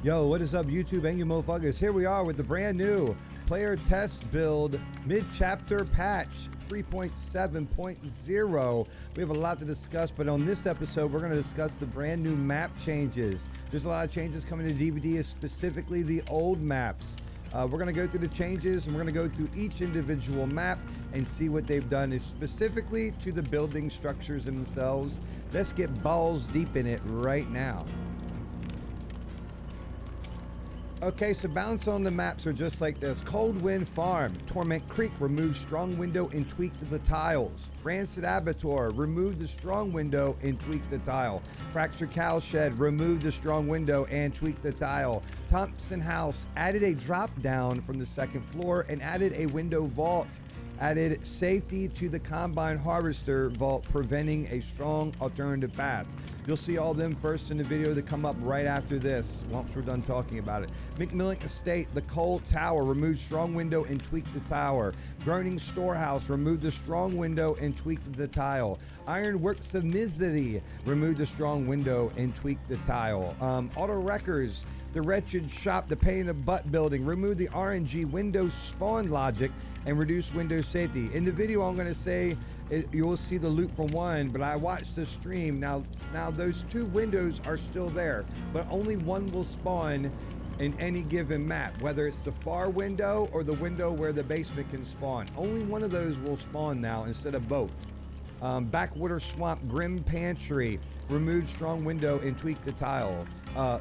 Yo, what is up, YouTube and you motherfuckers? Here we are with the brand new player test build mid-chapter patch 3.7.0. We have a lot to discuss, but on this episode, we're going to discuss the brand new map changes. There's a lot of changes coming to DVD, specifically the old maps. We're going to go through the changes, and we're going to go through each individual map and see what they've done is specifically to the building structures themselves. Let's get balls deep in it right now. Okay, so balance on the maps are just like this. Cold Wind Farm, Torment Greek, remove strong window and tweak the tiles. Rancid Abattoir, remove the strong window and tweak the tile. Fractured Cowshed, remove the strong window and tweak the tile. Thompson House, added a drop down from the second floor and added a window vault. Added safety to the combine harvester vault, preventing a strong alternative path. You'll see all them first in the video that come up right after this, once we're done talking about it. McMillan Estate, the coal tower, remove strong window and tweak the tower. Groaning Storehouse, remove the strong window and tweak the tile. Ironworles of Misery, remove the strong window and tweak the tile. Auto Wreckers, the Wretched Shop, the Pain in the Butt building, remove the RNG window spawn logic and reduce window safety. In the video, I'm going to say you'll see the loop from one, but I watched the stream. Now those two windows are still there, but only one will spawn in any given map, whether it's the far window or the window where the basement can spawn. Only one of those will spawn now instead of both. Backwater Swamp, Grim Pantry, remove strong window and tweak the tile.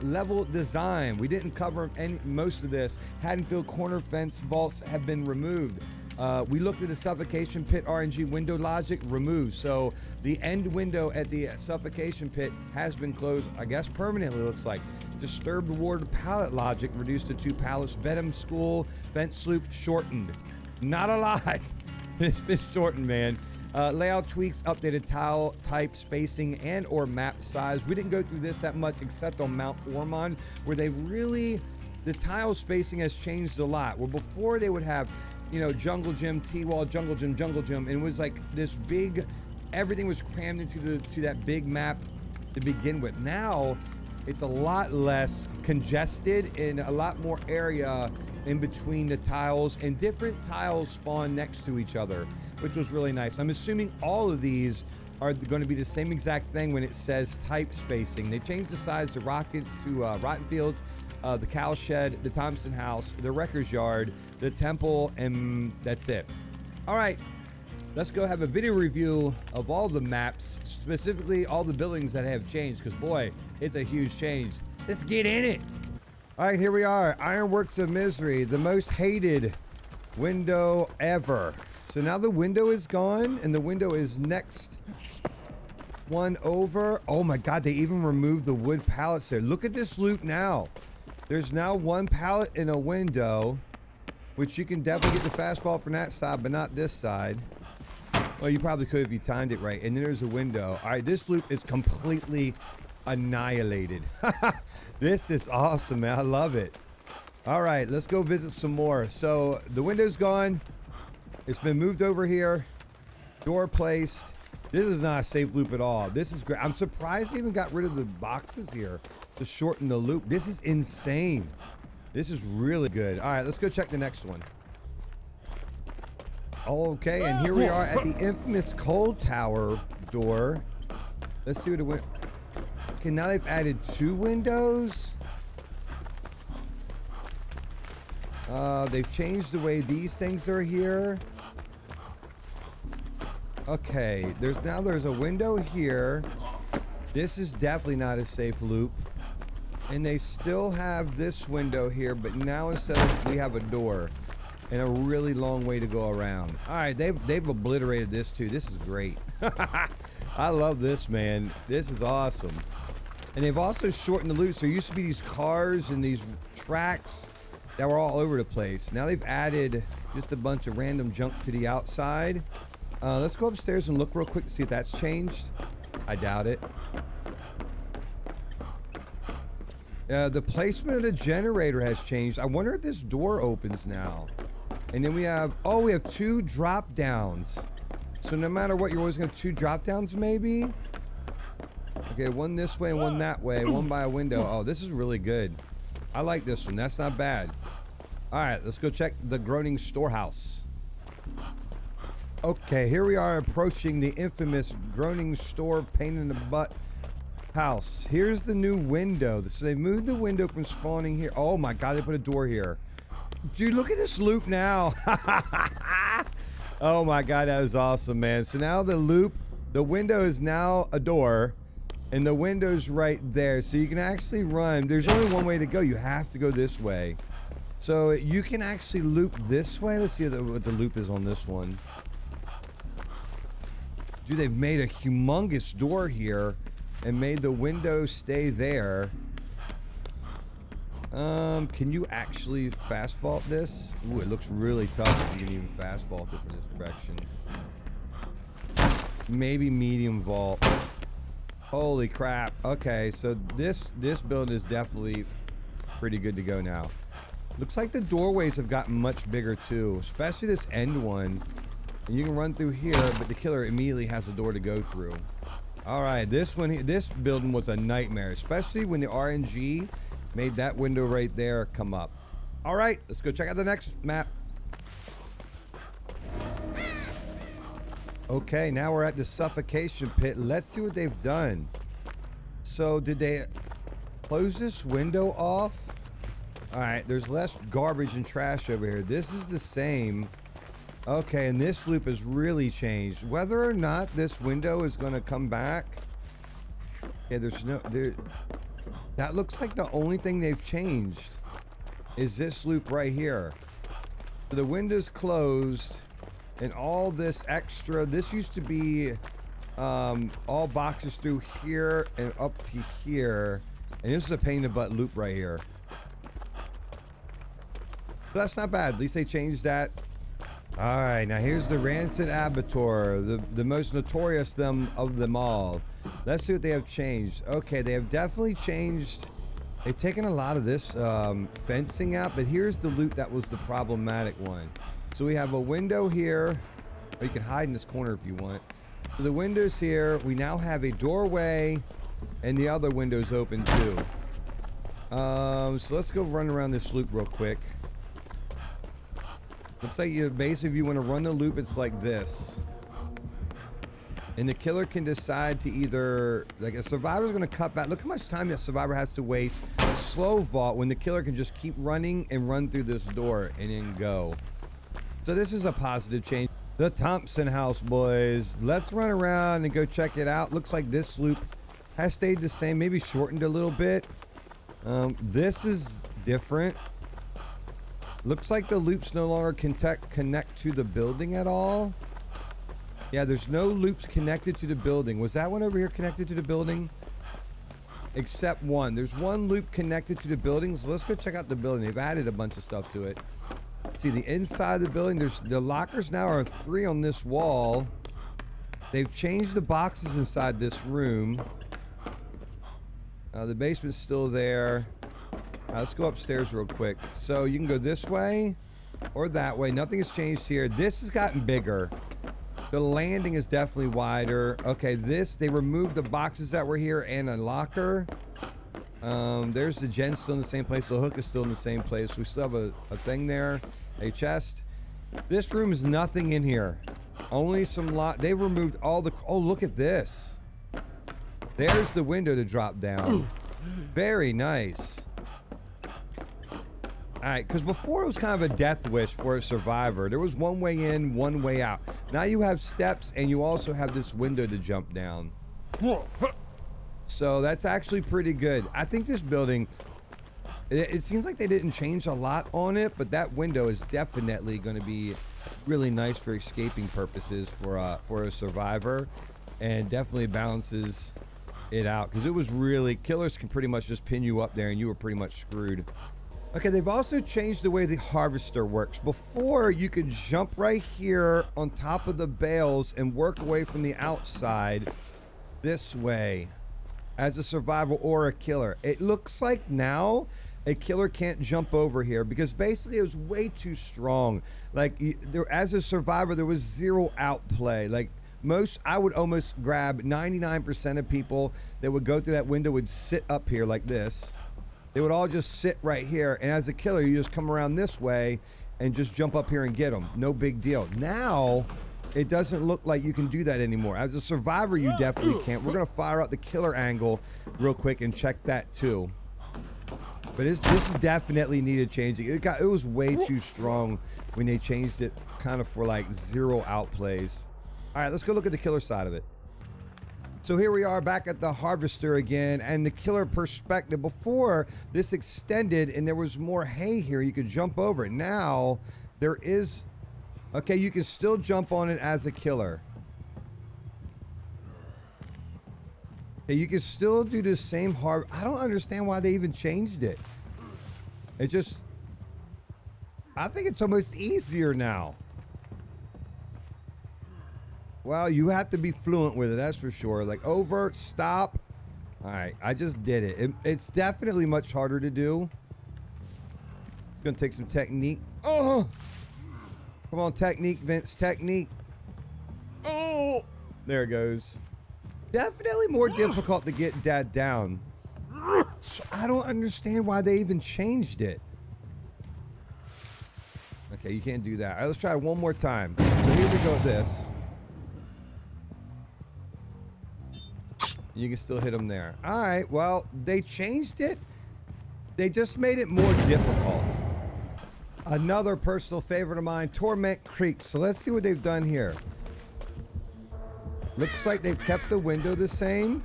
Level design, we didn't cover most of this. Haddonfield corner fence vaults have been removed. We looked at the Suffocation Pit RNG window logic, removed. So the end window at the Suffocation Pit has been closed, I guess permanently, looks like. Disturbed ward pallet logic, reduced to 2 pallets. Bedham School fence loop shortened. Not a lot. It's been shortened, man. Layout tweaks, updated tile type, spacing, and or map size. We didn't go through this that much except on Mount Ormond, where they've really, the tile spacing has changed a lot. Where before they would have, you know, jungle gym, T-wall, jungle gym, and it was like this big, everything was crammed into that big map to begin with. Now it's a lot less congested and a lot more area in between the tiles, and different tiles spawn next to each other, which was really nice. I'm assuming all of these are going to be the same exact thing when it says type spacing. They changed the size to Rotten Fields, the Cowshed, the Thompson House, the Wrecker's Yard, the Temple, and that's it. All right, let's go have a video review of all the maps, specifically all the buildings that have changed, because boy, it's a huge change. Let's get in it. All right, here we are. Ironworles of Misery, the most hated window ever. So now the window is gone, and the window is next one over. Oh my God, they even removed the wood pallets there. Look at this loop now. There's now one pallet in a window, which you can definitely get the fast fall from that side, but not this side. Well, you probably could if you timed it right. And then there's a window. All right, this loop is completely annihilated. This is awesome, man. I love it. All right, let's go visit some more. So the window's gone. It's been moved over here. Door placed. This is not a safe loop at all. This is great. I'm surprised they even got rid of the boxes here to shorten the loop. This is insane. This is really good. All right, let's go check the next one. Okay, and here we are at the infamous coal tower door. Let's see what it went. Okay, now they've added 2 windows. They've changed the way these things are here. Okay, there's a window here. This is definitely not a safe loop. And they still have this window here, but now instead of, we have a door and a really long way to go around. All right, they've obliterated this too. This is great. I love this, man. This is awesome. And they've also shortened the loop. So there used to be these cars and these tracks that were all over the place. Now they've added just a bunch of random junk to the outside. Let's go upstairs and look real quick to see if that's changed. I doubt it. The placement of the generator has changed. I wonder if this door opens now. And then we have 2 drop downs. So no matter what, you're always going to have 2 drop downs maybe? Okay, one this way and one that way, one by a window. Oh, this is really good. I like this one. That's not bad. All right, let's go check the Groaning Storehouse. Okay, here we are approaching the infamous Groaning Store Pain in the Butt house. Here's the new window. So they moved the window from spawning here. Oh my God, they put a door here. Dude, look at this loop now. Oh my God, that was awesome, man. So now the loop, the window is now a door, and the window's right there. So you can actually run. There's only one way to go. You have to go this way. So you can actually loop this way. Let's see what the loop is on this one. Dude, they've made a humongous door here and made the window stay there. Can you actually fast vault this? Ooh, it looks really tough if you can even fast vault it from this direction. Maybe medium vault. Holy crap. Okay, so this building is definitely pretty good to go now. Looks like the doorways have gotten much bigger too, especially this end one. And you can run through here, but the killer immediately has a door to go through. All right, this building was a nightmare, especially when the RNG made that window right there come up. All right, let's go check out the next map. Okay, now we're at the Suffocation Pit. Let's see what they've done. So did they close this window off? All right, there's less garbage and trash over here. This is the same. Okay, and this loop has really changed. Whether or not this window is going to come back. Yeah, that looks like the only thing they've changed is this loop right here. So the window's closed, and all this extra, this used to be all boxes through here and up to here. And this is a pain in the butt loop right here. So that's not bad. At least they changed that. All right, now here's the Rancid Abattoir, the most notorious of them all. Let's see what they have changed. Okay, they have definitely changed. They've taken a lot of this fencing out, but here's the loot that was the problematic one. So we have a window here, or you can hide in this corner if you want. So the window's here. We now have a doorway, and the other window's open too. So let's go run around this loop real quick. Looks like basically if you want to run the loop, it's like this. And the killer can decide to either, like a survivor's going to cut back. Look how much time that survivor has to waste. Slow vault when the killer can just keep running and run through this door and then go. So this is a positive change. The Thompson House, boys. Let's run around and go check it out. Looks like this loop has stayed the same, maybe shortened a little bit. This is different. Looks like the loops no longer connect to the building at all. Yeah, there's no loops connected to the building. Was that one over here connected to the building? Except one. There's one loop connected to the building. So let's go check out the building. They've added a bunch of stuff to it. See, the inside of the building, the lockers now are 3 on this wall. They've changed the boxes inside this room. The basement's still there. Let's go upstairs real quick. So you can go this way or that way. Nothing has changed here. This has gotten bigger. The landing is definitely wider. Okay, they removed the boxes that were here and a locker. There's the gen still in the same place. The hook is still in the same place. We still have a thing there, a chest. This room is nothing in here. Only some they removed all the, oh, look at this. There's the window to drop down. Very nice. All right, because before it was kind of a death wish for a survivor. There was one way in, one way out. Now you have steps, and you also have this window to jump down. So that's actually pretty good. I think this building, it seems like they didn't change a lot on it, but that window is definitely going to be really nice for escaping purposes for a survivor, and definitely balances it out. Because it was really, killers can pretty much just pin you up there, and you were pretty much screwed. Okay, they've also changed the way the harvester works. Before, you could jump right here on top of the bales and work away from the outside this way as a survivor or a killer. It looks like now a killer can't jump over here because basically it was way too strong. Like, as a survivor, there was zero outplay. Like, I would almost grab 99% of people that would go through that window would sit up here like this. They would all just sit right here. And as a killer, you just come around this way and just jump up here and get them. No big deal. Now, it doesn't look like you can do that anymore. As a survivor, you definitely can't. We're going to fire out the killer angle real quick and check that too. But this definitely needed changing. It was way too strong when they changed it kind of for like 0 outplays. All right, let's go look at the killer side of it. So here we are back at the harvester again, and the killer perspective. Before, this extended and there was more hay here. You could jump over it. Now there is, okay, you can still jump on it as a killer. Okay, you can still do the same I don't understand why they even changed it. It just, I think it's almost easier now. Well, you have to be fluent with it, that's for sure. Like over, stop. All right, I just did it. It's definitely much harder to do. It's gonna take some technique. Oh, come on, technique, Vince, technique. Oh, there it goes. Definitely more difficult to get that down. So I don't understand why they even changed it. Okay, you can't do that. All right, let's try it one more time. So here we go with this. You can still hit them there. All right, well, they changed it. They just made it more difficult. Another personal favorite of mine, Torment Greek. So let's see what they've done here. Looks like they've kept the window the same.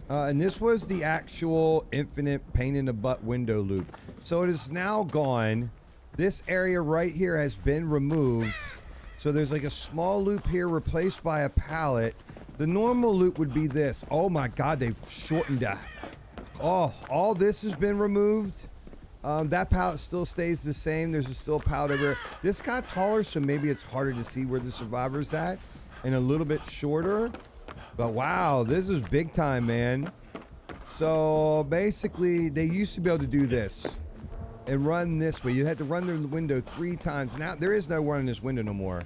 And this was the actual infinite pain in the butt window loop. So it is now gone. This area right here has been removed. So there's like a small loop here replaced by a pallet. The normal loop would be this. Oh my God, they've shortened that. Oh, all this has been removed. That pallet still stays the same. There's still a pallet over here. This got taller, so maybe it's harder to see where the survivor's at, and a little bit shorter. But wow, this is big time, man. So basically, they used to be able to do this and run this way. You had to run the window 3 times. Now there is no running this window no more.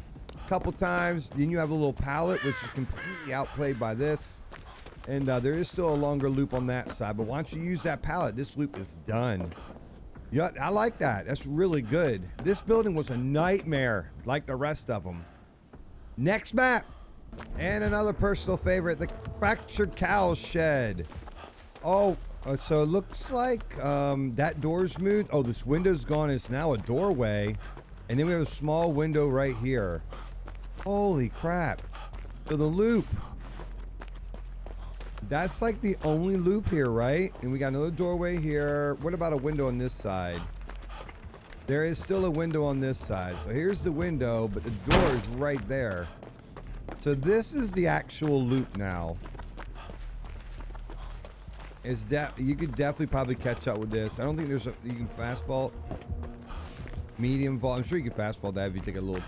Couple times, then you have a little pallet, which is completely outplayed by this, and there is still a longer loop on that side. But once you use that pallet, this loop is done. Yeah, I like that. That's really good. This building was a nightmare, like the rest of them. Next map, and another personal favorite, the fractured cowshed. Oh, so it looks like that door's moved. Oh, this window's gone. It's now a doorway, and then we have a small window right here. Holy crap. So the loop, that's like the only loop here, right? And we got another doorway here. What about a window on this side? There is still a window on this side. So here's the window, but the door is right there. So this is the actual loop now. You could definitely probably catch up with this. I don't think there's you can fast vault, medium vault. I'm sure you can fast vault that if you take a little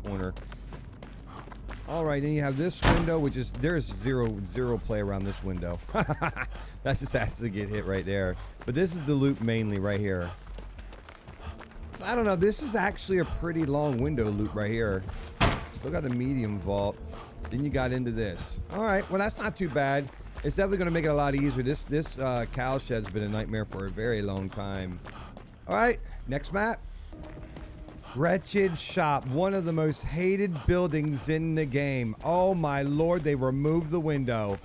corner. All right, then you have this window, which is, there's zero play around this window. That just has to get hit right there. But this is the loop mainly right here. So I don't know, this is actually a pretty long window loop right here. Still got a medium vault. Then you got into this. All right, well, that's not too bad. It's definitely gonna make it a lot easier. This cow shed's been a nightmare for a very long time. All right, next map. Wretched Shop, one of the most hated buildings in the game. Oh my Lord, they removed the window.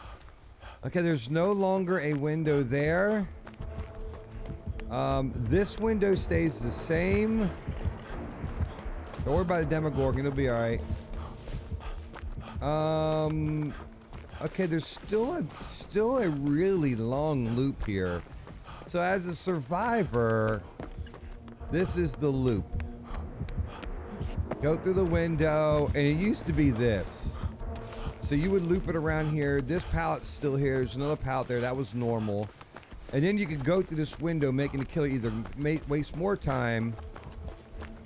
Okay, there's no longer a window there. This window stays the same. Don't worry about the Demogorgon, it'll be all right. Okay, there's still a really long loop here. So as a survivor, this is the loop. Go through the window, and it used to be this. So you would loop it around here. This pallet's still here. There's another pallet there. That was normal. And then you could go through this window, making the killer either waste more time.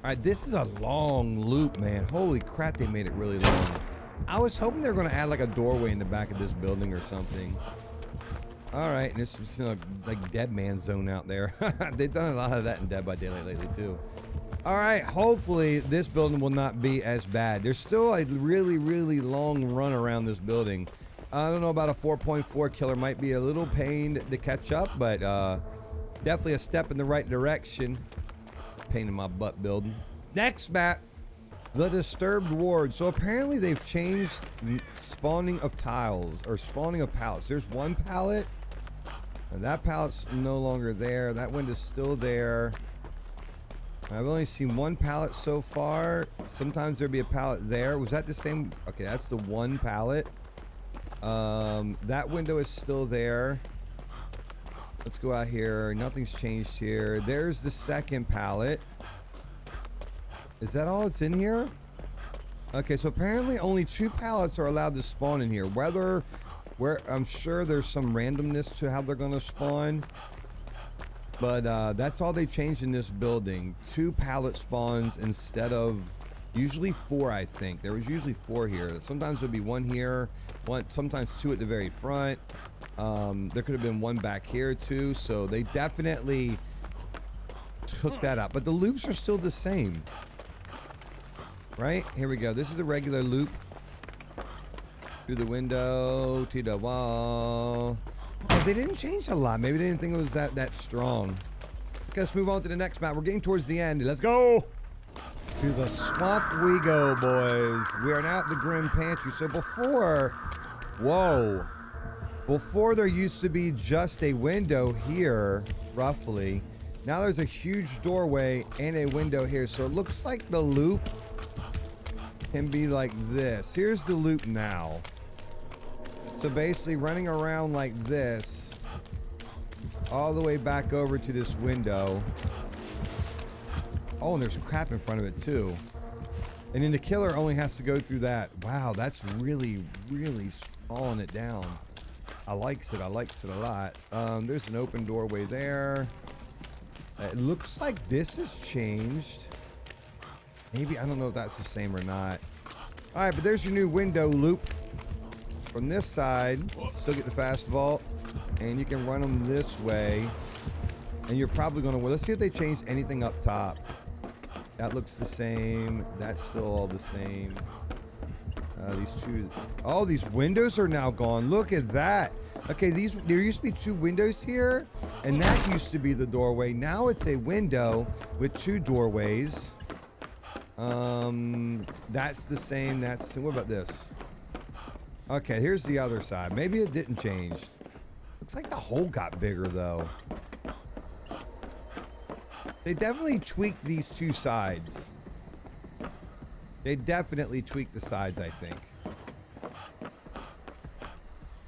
All right, this is a long loop, man. Holy crap, they made it really long. I was hoping they were going to add like a doorway in the back of this building or something. All right, and this is like Dead Man Zone out there. They've done a lot of that in Dead by Daylight lately too. All right, hopefully this building will not be as bad. There's still a really, really long run around this building. I don't know about a 4.4 killer. Might be a little pain to catch up, but definitely a step in the right direction. Pain in my butt building. Next map, the Disturbed Ward. So apparently they've changed spawning of tiles, or spawning of pallets. There's one pallet, and that pallet's no longer there. That window's still there. I've only seen one pallet so far. Sometimes there'd be a pallet there. Was that the same? Okay, that's the one pallet. That window is still there. Let's go out here. Nothing's changed here. There's the second pallet. Is that all that's in here? Okay, so apparently only 2 pallets are allowed to spawn in here. Where I'm sure there's some randomness to how they're gonna spawn. But that's all they changed in this building. 2 pallet spawns instead of usually 4, I think. There was usually 4 here. Sometimes there'll be 1 here, sometimes 2 at the very front. There could have been 1 back here too. So they definitely took that up. But the loops are still the same. Right? Here we go. This is a regular loop. Through the window, to the wall. Yeah, they didn't change a lot. Maybe they didn't think it was that strong. Okay, let's move on to the next map. We're getting towards the end. Let's go! To the swamp we go, boys. We are now at the Grim Pantry. So before, whoa. Before there used to be just a window here, roughly. Now there's a huge doorway and a window here. So it looks like the loop can be like this. Here's the loop now. So basically running around like this all the way back over to this window. Oh, and there's crap in front of it too. And then the killer only has to go through that. Wow, that's really, really stalling it down. I likes it a lot. There's an open doorway there. It looks like this has changed. Maybe, I don't know if that's the same or not. All right, but there's your new window loop. From this side, still get the fast vault, and you can run them this way. And you're probably gonna, well, let's see if they changed anything up top. That looks the same. That's still all the same. These 2, oh, these windows are now gone. Look at that. Okay, there used to be 2 windows here, and that used to be the doorway. Now it's a window with 2 doorways. That's the same. What about this? Okay, here's the other side. Maybe it didn't change. Looks like the hole got bigger though. They definitely tweaked these 2 sides. They definitely tweaked the sides, I think.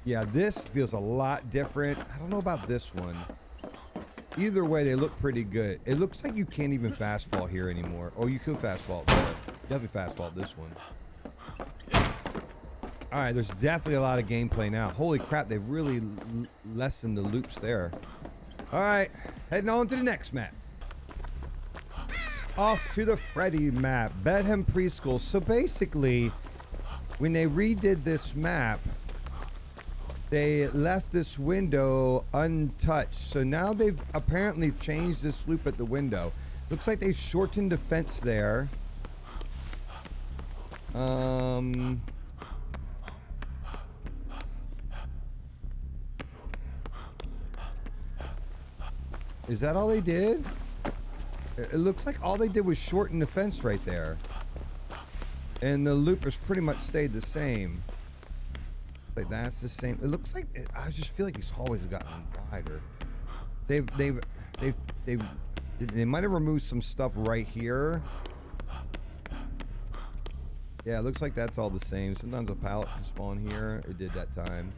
Yeah, this feels a lot different. I don't know about this one. Either way, they look pretty good. It looks like you can't even fast fault here anymore. Oh, you could fast fault there. Definitely fast fault this one. All right, there's definitely a lot of gameplay now. Holy crap, they've really lessened the loops there. All right, heading on to the next map. Off to the Freddy map, Bedham Preschool. So basically, when they redid this map, they left this window untouched. So now they've apparently changed this loop at the window. Looks like they shortened the fence there. Is that all they did? It looks like all they did was shorten the fence right there. And the loop has pretty much stayed the same. Like that's the same. It looks like, I just feel like these hallways have gotten wider. They might have removed some stuff right here. Yeah, it looks like that's all the same. Sometimes a pallet can spawn here. It did that time.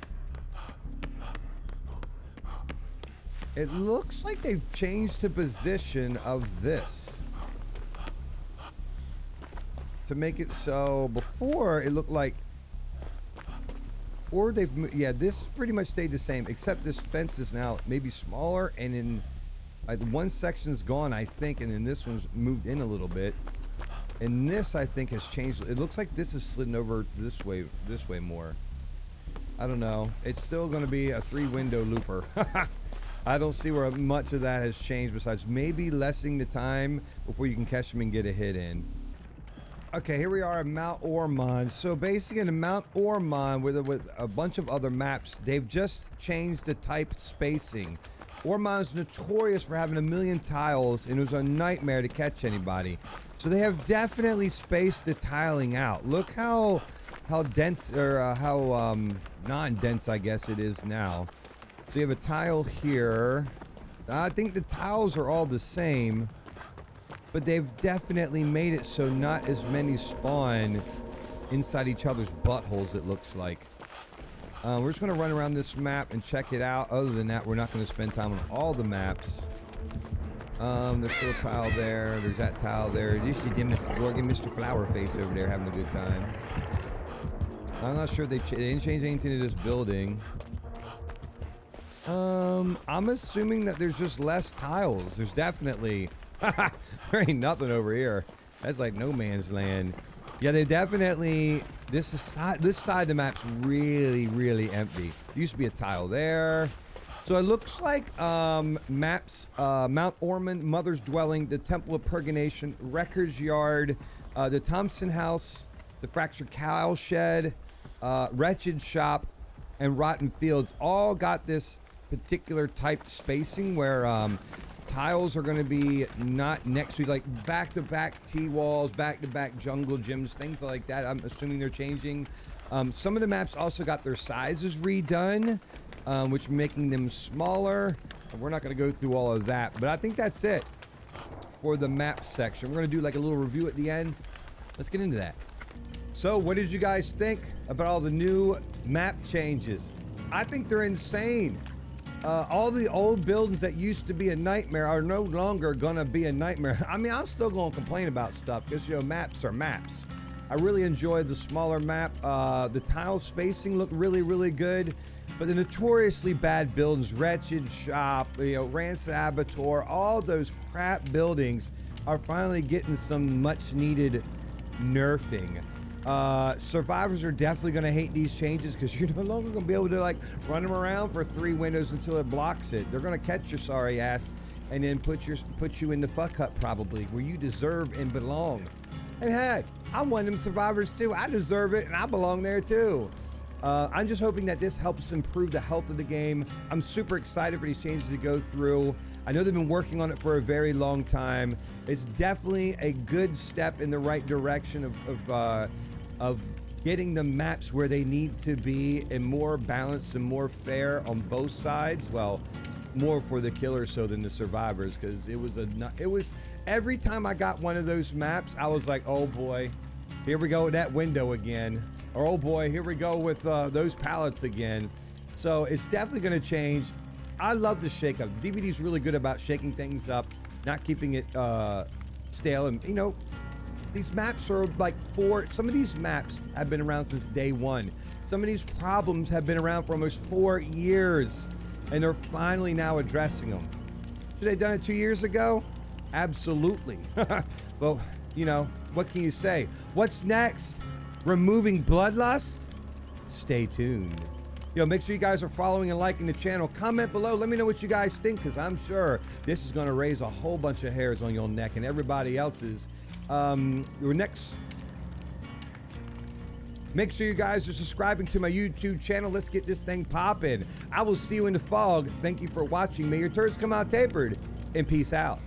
It looks like they've changed the position of this to make it so before it looked like, or they've, yeah, this pretty much stayed the same, except this fence is now maybe smaller, and in one section's gone, I think, and then this one's moved in a little bit, and this I think has changed. It looks like this is slidden over this way more. I don't know. It's still going to be a 3-window looper. I don't see where much of that has changed besides maybe lessening the time before you can catch them and get a hit in. Okay, here we are at Mount Ormond. So basically in Mount Ormond with a bunch of other maps, they've just changed the type spacing. Ormond's notorious for having a million tiles, and it was a nightmare to catch anybody. So they have definitely spaced the tiling out. Look how dense, or how non-dense I guess it is now. So you have a tile here. I think the tiles are all the same, but they've definitely made it so not as many spawn inside each other's buttholes, it looks like. We're just going to run around this map and check it out. Other than that, we're not going to spend time on all the maps. There's still a tile there. There's that tile there. You see Mr. Flowerface over there having a good time. I'm not sure they didn't change anything to this building. I'm assuming that there's just less tiles. There's definitely... there ain't nothing over here. That's like no man's land. Yeah, they definitely... This side of the map's really empty. Used to be a tile there. So it looks like Mount Ormond, Mother's Dwelling, the Temple of Purgation, Wrecker's Yard, the Thompson House, the Fractured Cowshed, Wretched Shop, and Rotten Fields all got this particular type spacing where tiles are going to be not next to, like, back-to-back T-walls, back-to-back jungle gyms, things like that. I'm assuming they're changing. Some of the maps also got their sizes redone, which making them smaller. We're not going to go through all of that, but I think that's it for the map section. We're going to do like a little review at the end. Let's get into that. So what did you guys think about all the new map changes? I think they're insane. All the old buildings that used to be a nightmare are no longer gonna be a nightmare. I mean, I'm still gonna complain about stuff because, you know, maps are maps. I really enjoyed the smaller map. The tile spacing looked really good, but the notoriously bad buildings, Wretched Shop, you know, Rancid Abattoir, all those crap buildings are finally getting some much needed nerfing. Survivors are definitely going to hate these changes because you're no longer going to be able to, like, run them around for 3 windows until it blocks it. They're going to catch your sorry ass and then put you in the fuck up probably where you deserve and belong. Hey, I'm one of them survivors too. I deserve it and I belong there too. I'm just hoping that this helps improve the health of the game. I'm super excited for these changes to go through. I know they've been working on it for a very long time. It's definitely a good step in the right direction of getting the maps where they need to be and more balanced and more fair on both sides. Well, more for the killers so than the survivors, because it was every time I got one of those maps, I was like, oh boy, here we go with that window again. Or, oh boy, here we go with those pallets again. So it's definitely going to change. I love the shake-up. DVD's really good about shaking things up, not keeping it stale. And, you know, these maps are like some of these maps have been around since day one. Some of these problems have been around for almost 4 years, and they're finally now addressing them. Should they have done it 2 years ago? Absolutely. Well, you know, what can you say? What's next? Removing bloodlust? Stay tuned. Yo, make sure you guys are following and liking the channel. Comment below. Let me know what you guys think, because I'm sure this is going to raise a whole bunch of hairs on your neck and everybody else's. Your next. Make sure you guys are subscribing to my YouTube channel. Let's get this thing popping. I will see you in the fog. Thank you for watching. May your turds come out tapered, and peace out.